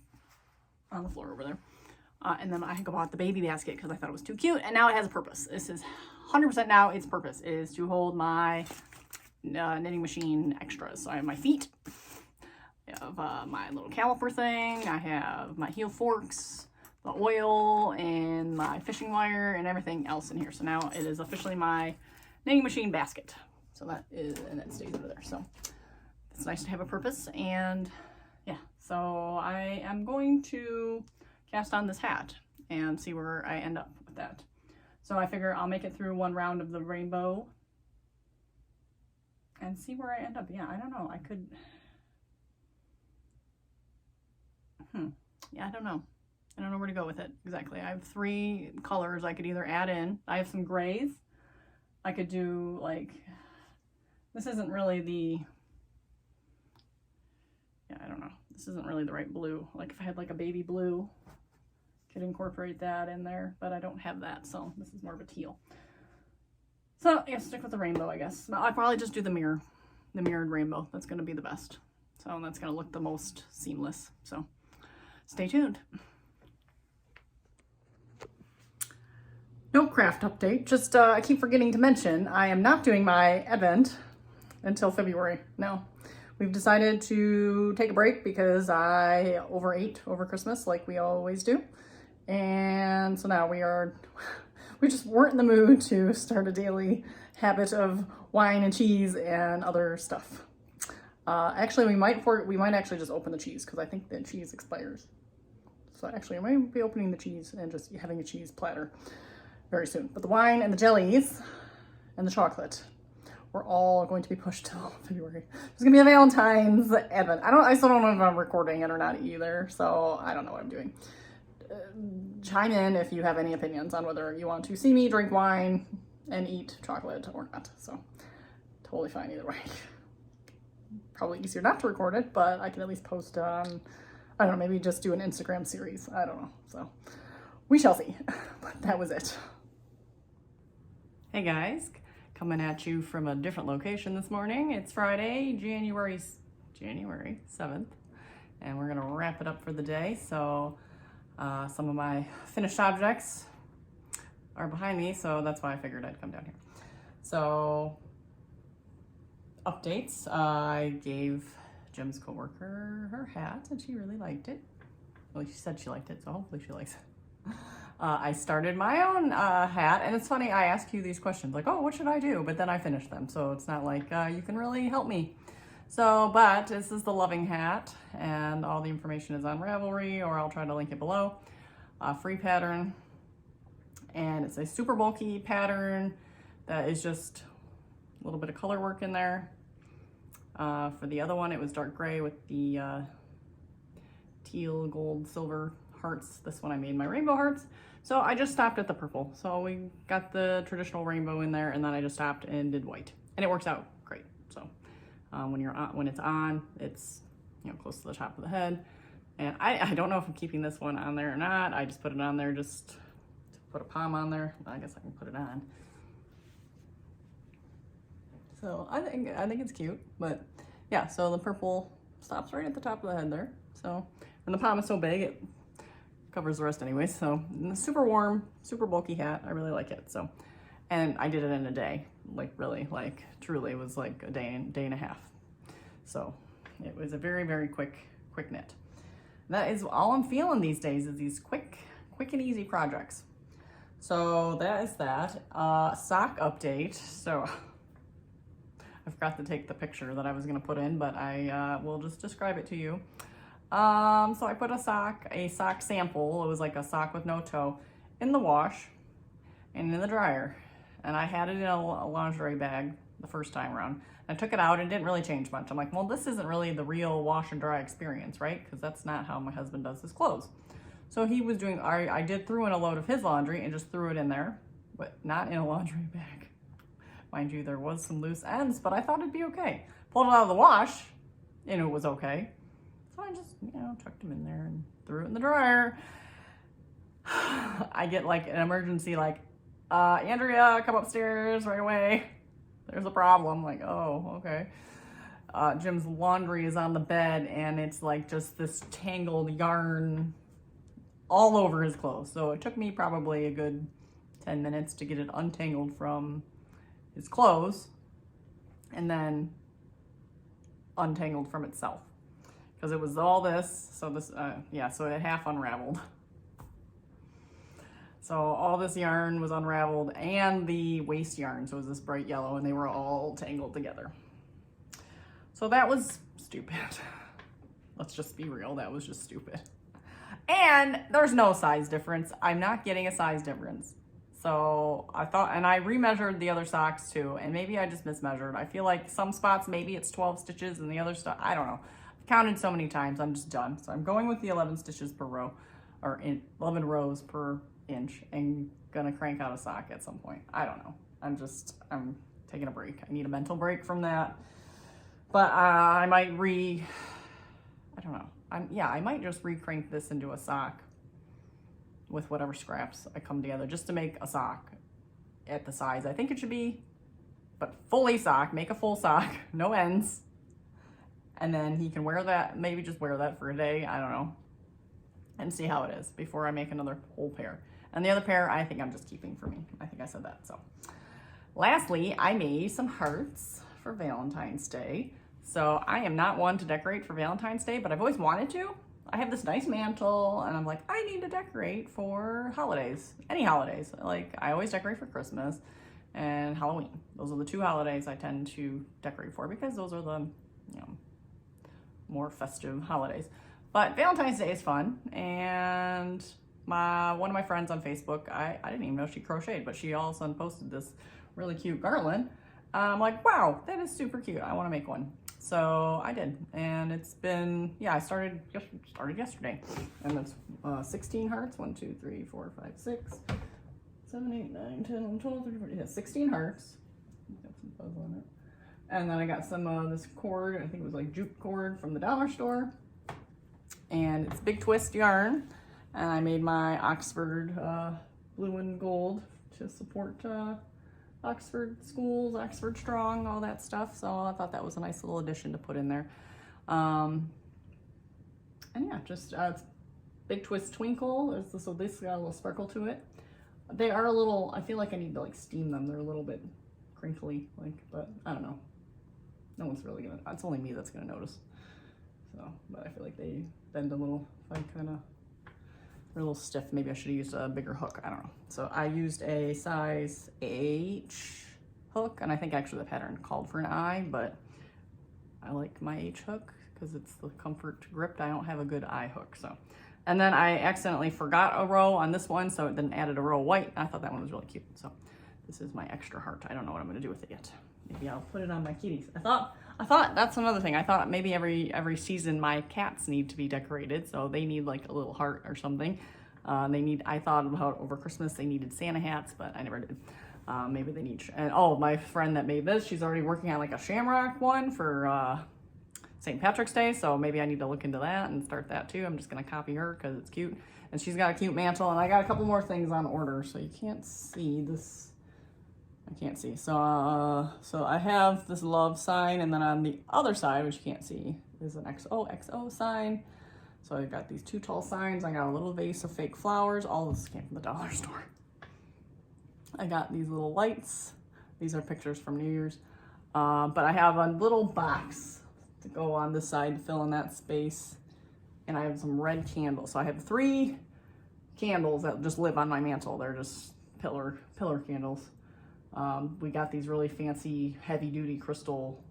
on the floor over there. And then I bought the baby basket because I thought it was too cute. And now it has a purpose. This is 100% now its purpose is to hold my knitting machine extras. So I have my feet. I have my little caliper thing. I have my heel forks, the oil, and my fishing wire, and everything else in here. So now it is officially my knitting machine basket. So that is, and it stays over there. So it's nice to have a purpose. And yeah, so I am going to cast on this hat and see where I end up with that. So I figure I'll make it through 1 round of the rainbow and see where I end up. Yeah, I don't know. I could... Yeah, I don't know. I don't know where to go with it exactly. I have 3 colors I could either add in. I have some grays. I could do like, this isn't really the, yeah, I don't know. This isn't really the right blue. Like if I had like a baby blue, could incorporate that in there, but I don't have that. So this is more of a teal. So yeah, stick with the rainbow, I guess. I'll probably just do the mirrored rainbow. That's going to be the best. So that's going to look the most seamless. So stay tuned. No craft update, just I keep forgetting to mention I am not doing my Advent until February. No, we've decided to take a break because I overate over Christmas like we always do. And so now we just weren't in the mood to start a daily habit of wine and cheese and other stuff. Actually, we might actually just open the cheese because I think the cheese expires. So actually, I might be opening the cheese and just having a cheese platter very soon. But the wine and the jellies and the chocolate we're all going to be pushed till February. There's gonna be a Valentine's Advent. I still don't know if I'm recording it or not either, so I don't know what I'm doing. Chime in if you have any opinions on whether you want to see me drink wine and eat chocolate or not. So totally fine either way. Probably easier not to record it, but I can at least post on, I don't know, maybe just do an Instagram series. I don't know. So we shall see. But that was it. Hey guys, coming at you from a different location this morning. It's Friday, January 7th, and we're gonna wrap it up for the day. So some of my finished objects are behind me, so that's why I figured I'd come down here. So updates, I gave Jim's coworker her hat and she really liked it. Well, she said she liked it, so hopefully she likes it. I started my own hat, and it's funny, I ask you these questions like, oh, what should I do? But then I finish them, so it's not like you can really help me. So, but this is the Loving hat, and all the information is on Ravelry, or I'll try to link it below. Free pattern, and it's a super bulky pattern that is just a little bit of color work in there. For the other one, it was dark gray with the teal, gold, silver hearts. This one I made my rainbow hearts. So I just stopped at the purple. So we got the traditional rainbow in there, and then I just stopped and did white, and it works out great. So when it's on, it's close to the top of the head. And I don't know if I'm keeping this one on there or not. I just put it on there just to put a pom on there. I guess I can put it on. So I think it's cute, but yeah. So the purple stops right at the top of the head there. So, and the pom is so big it covers the rest anyway. So super warm, super bulky hat. I really like it. So, and I did it in a day, like really, like truly, it was like a day and a half. So it was a very, very quick knit. That is all I'm feeling these days, is these quick and easy projects. So that is that. Sock update. So I forgot to take the picture that I was gonna put in, but I will just describe it to you. So I put a sock sample, it was like a sock with no toe, in the wash and in the dryer. And I had it in a lingerie bag the first time around. I took it out and it didn't really change much. I'm like, well, this isn't really the real wash and dry experience, right? Because that's not how my husband does his clothes. So he was doing, I threw in a load of his laundry and just threw it in there, but not in a laundry bag. Mind you, there was some loose ends, but I thought it'd be okay. Pulled it out of the wash and it was okay. So I just, chucked them in there and threw it in the dryer. I get like an emergency, like, Andrea, come upstairs right away. There's a problem. Like, oh, okay. Jim's laundry is on the bed and it's like just this tangled yarn all over his clothes. So it took me probably a good 10 minutes to get it untangled from his clothes and then untangled from itself. Because it was all this, so this, so it half unraveled. So all this yarn was unraveled and the waist yarn, so it was this bright yellow, and they were all tangled together. So that was stupid. Let's just be real, that was just stupid. And there's no size difference. I'm not getting a size difference. So I thought, and I remeasured the other socks too, and maybe I just mismeasured. I feel like some spots, maybe it's 12 stitches and the other stuff, I don't know. I've counted so many times, I'm just done. So I'm going with the 11 stitches per row, or 11 rows per inch, and gonna crank out a sock at some point. I don't know. I'm taking a break. I need a mental break from that. But I might I don't know. I might just re-crank this into a sock with whatever scraps I come together, just to make a sock at the size I think it should be, but fully sock, make a full sock, no ends. And then he can wear that, maybe just wear that for a day, I don't know, and see how it is before I make another whole pair. And the other pair, I think I'm just keeping for me. I think I said that, so. Lastly, I made some hearts for Valentine's Day. So I am not one to decorate for Valentine's Day, but I've always wanted to. I have this nice mantle and I'm like, I need to decorate for holidays, any holidays. Like I always decorate for Christmas and Halloween. Those are the two holidays I tend to decorate for because those are the, more festive holidays. But Valentine's Day is fun, and one of my friends on Facebook, I didn't even know she crocheted, but she all of a sudden posted this really cute garland. I'm like, wow, that is super cute. I want to make one. So I did, and it's been, I started yesterday, and it's 16 hearts. 1, 2, 3, 4, 5, 6, 7, 8, 9, 10, 11, 12, 13, 14, 16 hearts. Got some fuzz on it. And then I got some this cord, I think it was like jute cord from the dollar store, and it's big twist yarn. And I made my Oxford blue and gold to support Oxford schools, Oxford Strong, all that stuff. So I thought that was a nice little addition to put in there. And yeah, just Big Twist Twinkle. So this got a little sparkle to it. They are a little, I feel like I need to like steam them. They're a little bit crinkly, like, but I don't know. No one's really gonna, it's only me that's gonna notice. So, but I feel like they bend a little, like kind of, they're a little stiff. Maybe I should have used a bigger hook. I don't know. So I used a size H hook, and I think actually the pattern called for an I, but I like my H hook because it's the comfort gripped. I don't have a good I hook, so. And then I accidentally forgot a row on this one, so it then added a row of white. I thought that one was really cute. So this is my extra heart. I don't know what I'm gonna do with it yet. Maybe I'll put it on my kitties. I thought that's another thing. I thought maybe every season my cats need to be decorated, so they need like a little heart or something. I thought about over Christmas they needed Santa hats, but I never did. Maybe they need, and oh, my friend that made this, she's already working on like a shamrock one for St. Patrick's Day, so maybe I need to look into that and start that too. I'm just gonna copy her because it's cute. And she's got a cute mantle, and I got a couple more things on order, so you can't see this. I can't see. So so I have this love sign, and then on the other side, which you can't see, is an XOXO sign. So I got these 2 tall signs. I got a little vase of fake flowers. All this came from the dollar store. I got these little lights. These are pictures from New Year's. But I have a little box to go on this side to fill in that space. And I have some red candles. So I have 3 candles that just live on my mantle. They're just pillar candles. We got these really fancy heavy duty crystal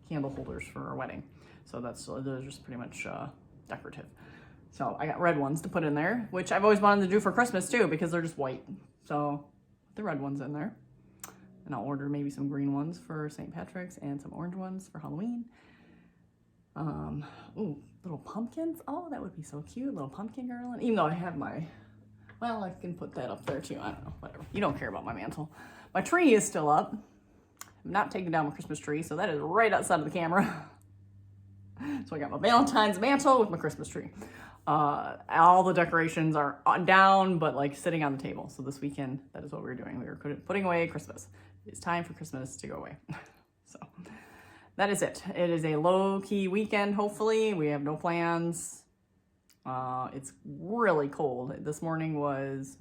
candle holders for our wedding. So they're just pretty much decorative. So I got red ones to put in there, which I've always wanted to do for Christmas too, because they're just white. So the red ones in there. And I'll order maybe some green ones for St. Patrick's and some orange ones for Halloween. Ooh, little pumpkins. Oh, that would be so cute. Little pumpkin garland. Even though I have well, I can put that up there too. I don't know, whatever. You don't care about my mantle. My tree is still up. I'm not taking down my Christmas tree, so that is right outside of the camera. So I got my Valentine's mantle with my Christmas tree. All the decorations are down, but like sitting on the table. So this weekend, that is what we were doing. We were putting away Christmas. It's time for Christmas to go away. So that is it. It is a low-key weekend, hopefully. We have no plans. It's really cold. This morning it was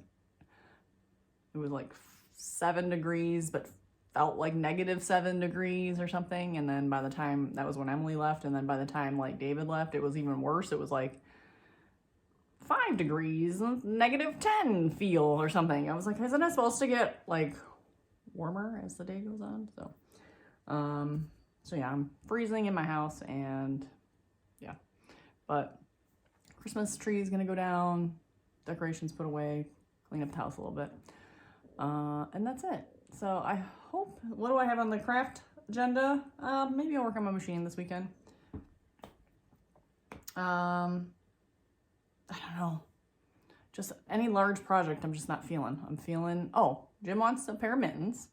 like 7 degrees, but felt like -7 degrees or something. And then by the time, that was when Emily left, and then by the time like David left, it was even worse. It was like 5 degrees, -10 feel or something. I was like, isn't it supposed to get like warmer as the day goes on? So yeah, I'm freezing in my house, and yeah, but Christmas tree is gonna go down, decorations put away, clean up the house a little bit, and that's it. So I hope, what do I have on the craft agenda? Maybe I'll work on my machine this weekend. I don't know, just any large project I'm just not feeling. Oh, Jim wants a pair of mittens,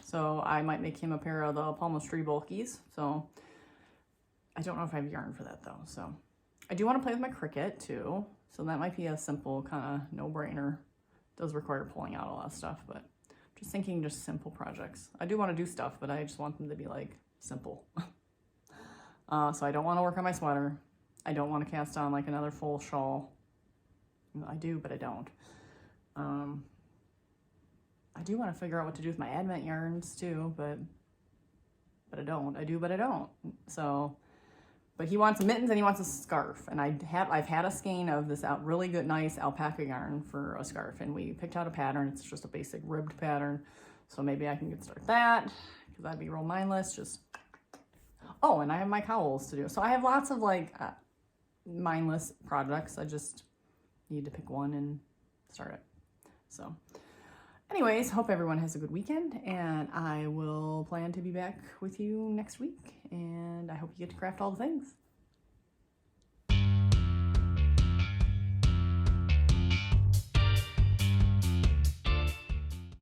so I might make him a pair of the Palmistry bulkies. So I don't know if I have yarn for that though. So I do want to play with my Cricut too, so that might be a simple kind of no-brainer. Does require pulling out a lot of stuff, but just thinking just simple projects. I do want to do stuff, but I just want them to be like simple. So I don't want to work on my sweater. I don't want to cast on like another full shawl. I do, but I don't. I do want to figure out what to do with my Advent yarns too, but I don't. I do, but I don't. So, but he wants mittens and he wants a scarf, and I've had a skein of this really good, nice alpaca yarn for a scarf, and we picked out a pattern. It's just a basic ribbed pattern, so maybe I can get started that, because that'd be real mindless. Just, oh, and I have my cowls to do. So I have lots of like mindless projects. I just need to pick one and start it. So anyways, hope everyone has a good weekend, and I will plan to be back with you next week, and I hope you get to craft all the things.